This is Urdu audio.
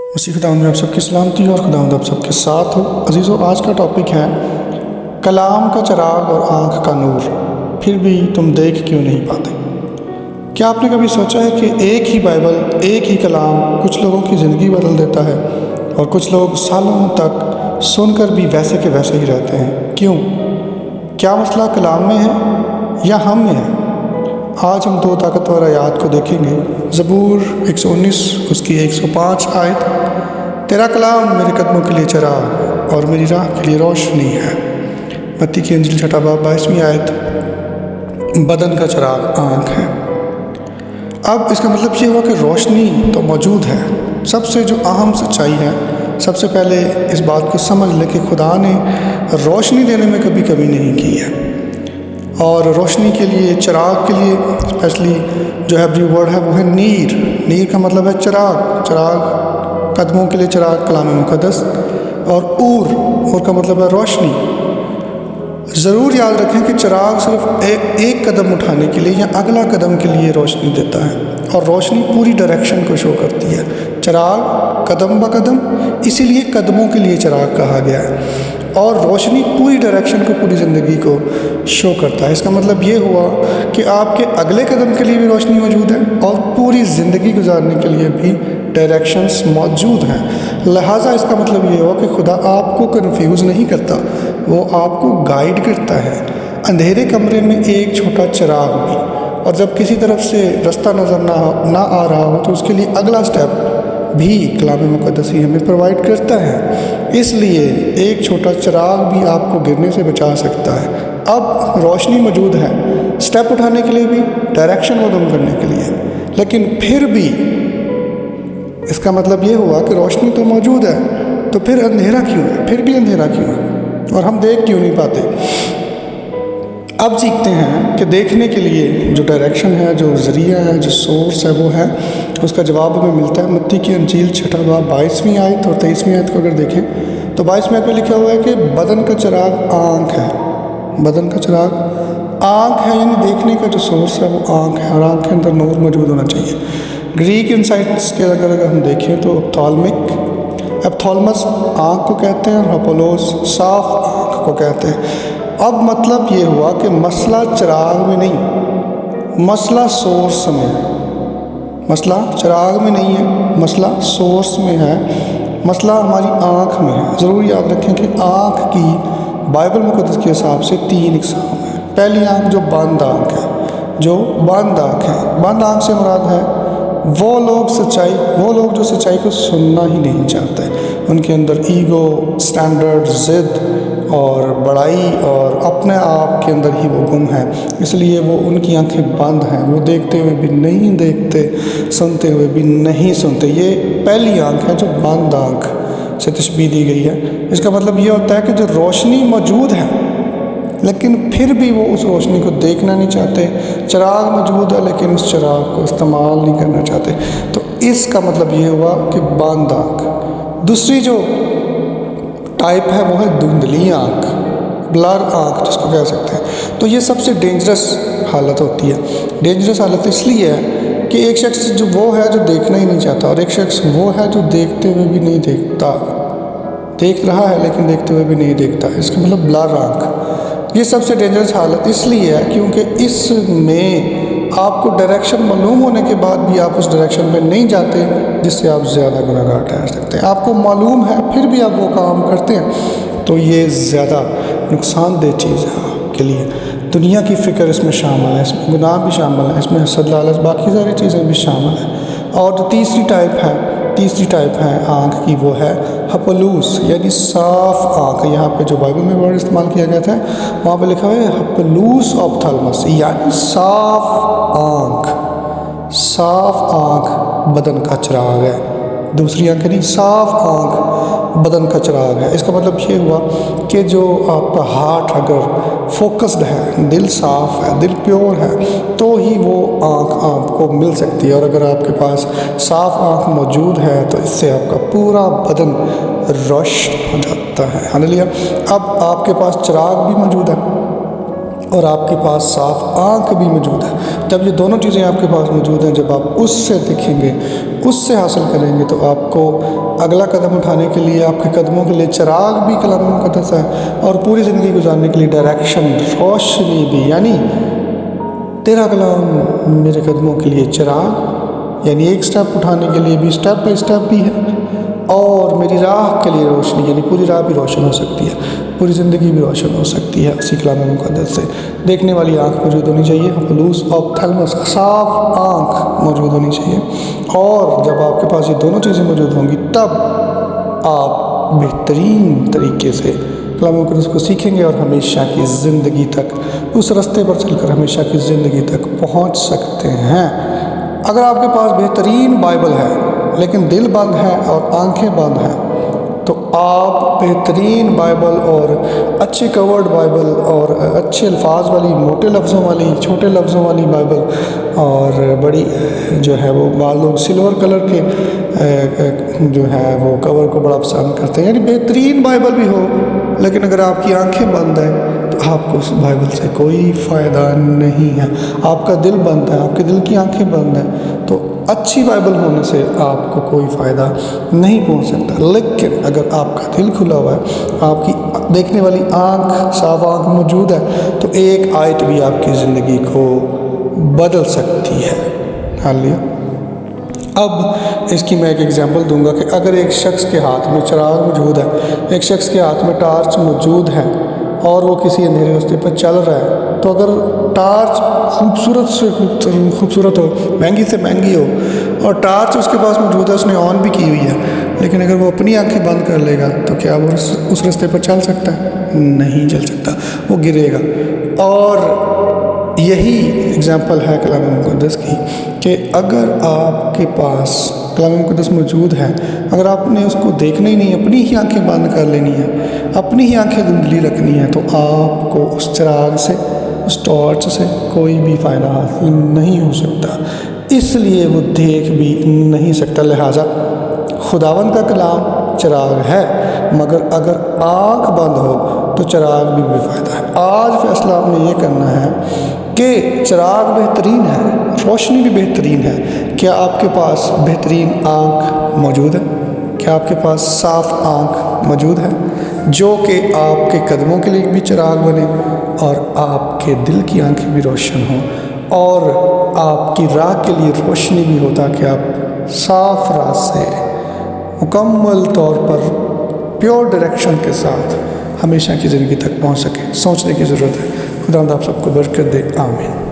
مسیح خداوند میں آپ سب کی سلامتی ہو اور خداوند آپ سب کے ساتھ ہو۔ عزیزو، آج کا ٹاپک ہے کلام کا چراغ اور آنکھ کا نور، پھر بھی تم دیکھ کیوں نہیں پاتے۔ کیا آپ نے کبھی سوچا ہے کہ ایک ہی بائبل، ایک ہی کلام کچھ لوگوں کی زندگی بدل دیتا ہے اور کچھ لوگ سالوں تک سن کر بھی ویسے کے ویسے ہی رہتے ہیں؟ کیوں؟ کیا مسئلہ کلام میں ہے یا ہم میں ہے؟ آج ہم دو طاقتور آیات کو دیکھیں گے۔ زبور 119 اس کی 105 آیت، تیرا کلام میرے قدموں کے لیے چراغ اور میری راہ کے لیے روشنی ہے۔ متی کی انجیل 6 باب 22 آیت، بدن کا چراغ آنکھ ہے۔ اب اس کا مطلب یہ ہوا کہ روشنی تو موجود ہے۔ سب سے جو اہم سچائی ہے، سب سے پہلے اس بات کو سمجھ لے کہ خدا نے روشنی دینے میں کبھی کمی نہیں کی ہے، اور روشنی کے لیے، چراغ کے لیے اسپیشلی جو ہیبریو ورڈ ہے وہ ہے نیر۔ نیر کا مطلب ہے چراغ، چراغ قدموں کے لیے چراغ کلام مقدس، اور اور کا مطلب ہے روشنی۔ ضرور یاد رکھیں کہ چراغ صرف ایک قدم اٹھانے کے لیے یا اگلا قدم کے لیے روشنی دیتا ہے، اور روشنی پوری ڈائریکشن کو شو کرتی ہے۔ چراغ قدم با قدم، اسی لیے قدموں کے لیے چراغ کہا گیا ہے، اور روشنی پوری ڈائریکشن کو، پوری زندگی کو شو کرتا ہے۔ اس کا مطلب یہ ہوا کہ آپ کے اگلے قدم کے لیے بھی روشنی موجود ہے اور پوری زندگی گزارنے کے لیے بھی ڈائریکشنز موجود ہیں۔ لہٰذا اس کا مطلب یہ ہوا کہ خدا آپ کو کنفیوز نہیں کرتا، وہ آپ کو گائیڈ کرتا ہے۔ اندھیرے کمرے میں ایک چھوٹا چراغ بھی، اور جب کسی طرف سے رستہ نظر نہ آ رہا ہو تو اس کے لیے اگلا سٹیپ بھی کلام مقدس ہی ہمیں پرووائڈ کرتا ہے۔ اس لیے ایک چھوٹا چراغ بھی آپ کو گرنے سے بچا سکتا ہے۔ اب روشنی موجود ہے سٹیپ اٹھانے کے لیے بھی، ڈائریکشن معلوم کرنے کے لیے، لیکن پھر بھی اس کا مطلب یہ ہوا کہ روشنی تو موجود ہے، تو پھر اندھیرا کیوں ہے؟ پھر بھی اندھیرا کیوں ہے اور ہم دیکھ کیوں نہیں پاتے؟ اب سیکھتے ہیں کہ دیکھنے کے لیے جو ڈائریکشن ہے، جو ذریعہ ہے، جو سورس ہے، وہ ہے، اس کا جواب ہمیں ملتا ہے متی کی انجیل 6 باب 22 آیت اور 23 آیت کو اگر دیکھیں تو 22 آیت میں لکھا ہوا ہے کہ بدن کا چراغ آنکھ ہے۔ بدن کا چراغ آنکھ ہے، یعنی دیکھنے کا جو سورس ہے وہ آنکھ ہے، اور آنکھ کے اندر نور موجود ہونا چاہیے۔ گریک انسائٹس کے اگر ہم دیکھیں تو ایپتھالمس آنکھ کو کہتے ہیں، اور اپولوس صاف آنکھ کو کہتے ہیں۔ اب مطلب یہ ہوا کہ مسئلہ چراغ میں نہیں، مسئلہ سورس میں ہے۔ مسئلہ چراغ میں نہیں ہے، مسئلہ سورس میں ہے، مسئلہ ہماری آنکھ میں ہے۔ ضرور یاد رکھیں کہ آنکھ کی بائبل مقدس کے حساب سے 3 اقسام ہیں۔ پہلی آنکھ جو بند آنکھ ہے، جو بند آنکھ ہے، بند آنکھ سے مراد ہے وہ لوگ جو سچائی کو سننا ہی نہیں چاہتے۔ ان کے اندر ایگو، سٹینڈرڈ، ضد اور بڑائی اور اپنے آپ کے اندر ہی وہ گم ہے، اس لیے وہ ان کی آنکھیں بند ہیں، وہ دیکھتے ہوئے بھی نہیں دیکھتے، سنتے ہوئے بھی نہیں سنتے۔ یہ پہلی آنکھ ہے جو بند آنکھ سے تشبیہ دی گئی ہے۔ اس کا مطلب یہ ہوتا ہے کہ جو روشنی موجود ہے لیکن پھر بھی وہ اس روشنی کو دیکھنا نہیں چاہتے۔ چراغ موجود ہے لیکن اس چراغ کو استعمال نہیں کرنا چاہتے، تو اس کا مطلب یہ ہوا کہ بند آنکھ۔ دوسری جو ٹائپ ہے وہ ہے دھندلی آنکھ، بلر آنکھ جس کو کہہ سکتے ہیں۔ تو یہ سب سے ڈینجرس حالت ہوتی ہے۔ ڈینجرس حالت اس لیے ہے کہ ایک شخص جو وہ ہے جو دیکھنا ہی نہیں چاہتا، اور ایک شخص وہ ہے جو دیکھتے ہوئے بھی نہیں دیکھتا، دیکھ رہا ہے لیکن دیکھتے ہوئے بھی نہیں دیکھتا۔ اس کا مطلب بلر آنکھ۔ یہ سب سے ڈینجرس حالت اس لیے ہے کیونکہ اس میں آپ کو ڈائریکشن معلوم ہونے کے بعد بھی آپ اس ڈائریکشن میں نہیں جاتے، جس سے آپ زیادہ گنہگار ٹھہر سکتے ہیں۔ آپ کو معلوم ہے پھر بھی آپ وہ کام کرتے ہیں، تو یہ زیادہ نقصان دہ چیز ہے آپ کے لیے۔ دنیا کی فکر اس میں شامل ہے، اس میں گناہ بھی شامل ہے، اس میں حسد، لالچ، باقی ساری چیزیں بھی شامل ہیں۔ اور جو تیسری ٹائپ ہے آنکھ کی، وہ ہے ہپلوس، یعنی صاف آنکھ۔ یہاں پہ جو بائبل میں ورڈ استعمال کیا گیا تھا وہاں پہ لکھا ہوا ہے ہپلوس آپتھالمس، یعنی صاف آنکھ۔ صاف آنکھ بدن کا چراغ ہے، دوسری آنکھ نہیں، صاف آنکھ بدن کا چراغ ہے۔ اس کا مطلب یہ ہوا کہ جو آپ کا ہارٹ اگر فوکسڈ ہے، دل صاف ہے، دل پیور ہے، تو ہی وہ آنکھ آپ کو مل سکتی ہے۔ اور اگر آپ کے پاس صاف آنکھ موجود ہے تو اس سے آپ کا پورا بدن روشن ہو جاتا ہے۔ ہاللیلویا۔ اب آپ کے پاس چراغ بھی موجود ہے اور آپ کے پاس صاف آنکھ بھی موجود ہے۔ جب یہ دونوں چیزیں آپ کے پاس موجود ہیں، جب آپ اس سے دیکھیں گے، اس سے حاصل کریں گے، تو آپ کو اگلا قدم اٹھانے کے لیے آپ کے قدموں کے لیے چراغ بھی کلام مقدس ہے، اور پوری زندگی گزارنے کے لیے ڈائریکشن، روشنی بھی، یعنی تیرا کلام میرے قدموں کے لیے چراغ، یعنی ایک سٹیپ اٹھانے کے لیے بھی سٹیپ بائی سٹیپ بھی ہے، اور میری راہ کے لیے روشنی، یعنی پوری راہ بھی روشن ہو سکتی ہے، پوری زندگی بھی روشن ہو سکتی ہے اسی کلام مقدس سے۔ دیکھنے والی آنکھ موجود ہونی چاہیے، خلوص آپتھلمس، صاف آنکھ موجود ہونی چاہیے، اور جب آپ کے پاس یہ دونوں چیزیں موجود ہوں گی تب آپ بہترین طریقے سے کلام مقدس کو سیکھیں گے اور ہمیشہ کی زندگی تک اس راستے پر چل کر ہمیشہ کی زندگی تک پہنچ سکتے ہیں۔ اگر آپ کے پاس بہترین بائبل ہے لیکن دل بند ہے اور آنکھیں بند ہیں، تو آپ بہترین بائبل اور اچھے کورڈ بائبل اور اچھے الفاظ والی، موٹے لفظوں والی، چھوٹے لفظوں والی بائبل، اور بڑی جو ہے وہ بعض لوگ سلور کلر کے جو ہے وہ کور کو بڑا پسند کرتے ہیں، یعنی بہترین بائبل بھی ہو لیکن اگر آپ کی آنکھیں بند ہیں تو آپ کو اس بائبل سے کوئی فائدہ نہیں ہے۔ آپ کا دل بند ہے، آپ کے دل کی آنکھیں بند ہیں، تو اچھی بائبل ہونے سے آپ کو کوئی فائدہ نہیں پہنچ سکتا۔ لیکن اگر آپ کا دل کھلا ہوا ہے، آپ کی دیکھنے والی آنکھ، صاف آنکھ موجود ہے، تو ایک آیت بھی آپ کی زندگی کو بدل سکتی ہے۔ ہالیلویا۔ اب اس کی میں ایک ایگزامپل دوں گا کہ اگر ایک شخص کے ہاتھ میں چراغ موجود ہے، ایک شخص کے ہاتھ میں ٹارچ موجود ہے، اور وہ کسی اندھیرے راستے پر چل رہا ہے، تو اگر ٹارچ خوبصورت سے خوبصورت ہو، مہنگی سے مہنگی ہو، اور ٹارچ اس کے پاس موجود ہے، اس نے آن بھی کی ہوئی ہے، لیکن اگر وہ اپنی آنکھیں بند کر لے گا تو کیا وہ اس راستے پر چل سکتا ہے؟ نہیں چل سکتا، وہ گرے گا۔ اور یہی اگزامپل ہے کلام مقدس کی، کہ اگر آپ کے پاس کلام مقدس موجود ہے، اگر آپ نے اس کو دیکھنا ہی نہیں، اپنی ہی آنکھیں بند کر لینی ہے، اپنی ہی آنکھیں دھندلی رکھنی ہے، تو آپ کو اس چراغ سے، اس ٹارچ سے کوئی بھی فائدہ حاصل نہیں ہو سکتا، اس لیے وہ دیکھ بھی نہیں سکتا۔ لہٰذا خداوند کا کلام چراغ ہے، مگر اگر آنکھ بند ہو تو چراغ بھی بے فائدہ ہے۔ آج فیصلہ آپ نے یہ کرنا ہے کہ چراغ بہترین ہے، روشنی بھی بہترین ہے، کیا آپ کے پاس بہترین آنکھ موجود ہے؟ کیا آپ کے پاس صاف آنکھ موجود ہے جو کہ آپ کے قدموں کے لیے بھی چراغ بنے، اور آپ کے دل کی آنکھیں بھی روشن ہوں، اور آپ کی راہ کے لیے روشنی بھی ہو، تاکہ آپ صاف راہ سے مکمل طور پر پیور ڈائریکشن کے ساتھ ہمیشہ کی زندگی تک پہنچ سکیں؟ سوچنے کی ضرورت ہے۔ خدا آپ سب کو برکت دے، آمین۔